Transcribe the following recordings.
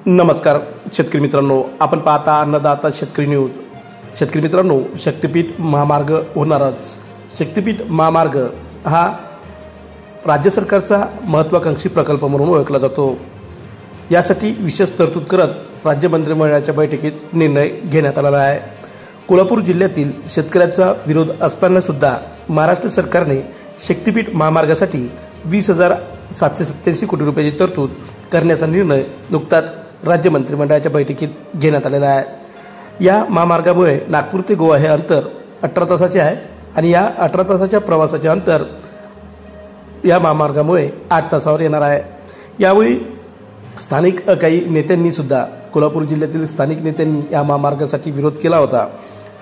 नमस्कार शेतकरी मित्रांनो, आपण पाहता अन्नदाता शेतकरी न्यूज। शेतकरी मित्रांनो, शक्तीपीठ महामार्ग होणारच। शक्तीपीठ महामार्ग हा राज्य सरकारचा महत्त्वाकांक्षी प्रकल्प म्हणून ओळखला जातो। यासाठी विशेष तरतूद करत राज्य मंत्रिमंडळाच्या बैठकीत निर्णय घेण्यात आला आहे। कोल्हापूर जिल्ह्यातील शेतकऱ्यांचा विरोध असताना सुद्धा महाराष्ट्र सरकारने शक्तीपीठ महामार्गासाठी 20,787 कोटी रुपयाची तरतूद करण्याचा निर्णय नुकताच राज्य मंत्रिमंडळाच्या बैठकीत घेण्यात आलेला आहे। या महामार्गामुळे नागपूर ते गोवा हे अंतर 18 तासाचे आहे आणि या 18 तासाच्या प्रवासाचे अंतर या महामार्गामुळे 8 तासावर येणार आहे। यावेळी स्थानिक काही नेत्यांनी सुद्धा कोल्हापूर जिल्ह्यातील स्थानिक नेत्यांनी या महामार्गासाठी विरोध केला होता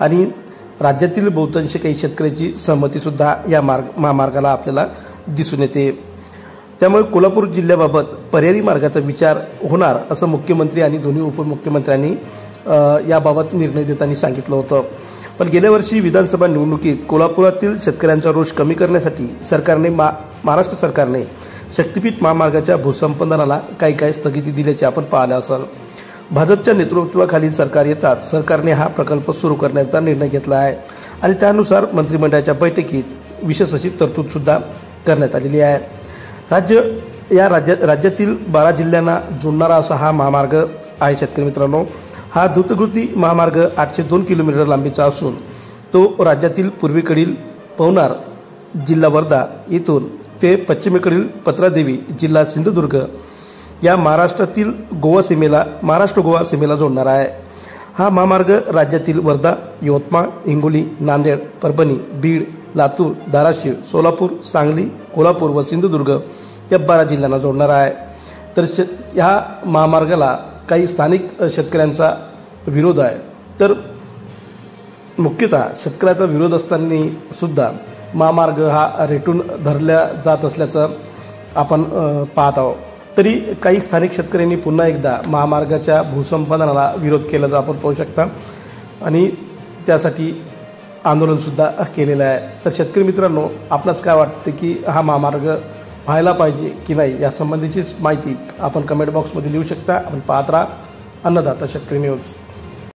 आणि राज्यातील बहुतांश काही शेतकऱ्यांची सहमती सुद्धा या महामार्गाला आपल्याला दिसून येते। त्यामुळे कोल्हापूर जिल्ह्याबाबत पर्यायी मार्गाचा विचार होणार असं मुख्यमंत्री आणि दोन्ही उपमुख्यमंत्र्यांनी याबाबत निर्णय देताना सांगितलं होतं। पण गेल्या वर्षी विधानसभा निवडणुकीत कोल्हापुरातील शेतकऱ्यांचा रोष कमी करण्यासाठी महाराष्ट्र सरकारने शक्तीपीठ महामार्गाच्या भूसंपादनाला काही स्थगिती दिल्याचे आपण पाहिलं असेल। भाजपच्या नेतृत्वाखालील सरकार येताच सरकारने हा प्रकल्प सुरू करण्याचा निर्णय घेतला आहे आणि त्यानुसार मंत्रिमंडळाच्या बैठकीत विशेष अशी तरतूद सुद्धा करण्यात आलेली आहे। राज्यातील 12 जिल्ह्यांना जोडणारा असा हा महामार्ग आहे। शेतकरी मित्रांनो, हा द्रुतगती महामार्ग 802 किलोमीटर लांबीचा असून तो राज्यातील पूर्वेकडील पवनार जिल्हा वर्धा येथून ते पश्चिमेकडील पत्रादेवी जिल्हा सिंधुदुर्ग या महाराष्ट्र गोवा सीमेला जोडणारा आहे। हा महामार्ग राज्यातील वर्धा, यवतमाळ, हिंगोली, नांदेड, परभणी, बीड, लातूर, धाराशिव, सोलापूर, सांगली, कोल्हापूर व सिंधुदुर्ग या 12 जिल्ह्यांना जोडणारा आहे। तर ह्या महामार्गाला काही स्थानिक शेतकऱ्यांचा विरोध आहे। तर मुख्यतः शेतकऱ्याचा विरोध असताना सुद्धा महामार्ग हा रेटून धरला जात असल्याचं आपण पाहत आहोत। तरी काही स्थानिक शेतकऱ्यांनी पुन्हा एकदा महामार्गाच्या भूसंपादनाला विरोध केल्याचं आपण पाहू शकता आणि त्यासाठी आंदोलन सुद्धा केलेलं आहे। तर शेतकरी मित्रांनो, आपणास काय वाटते की हा महामार्ग व्हायला पाहिजे की नाही, या संबंधीची माहिती आपण कमेंट बॉक्समध्ये लिहू शकता। आपण पाहत राहा अन्नदाता शेतकरी न्यूज।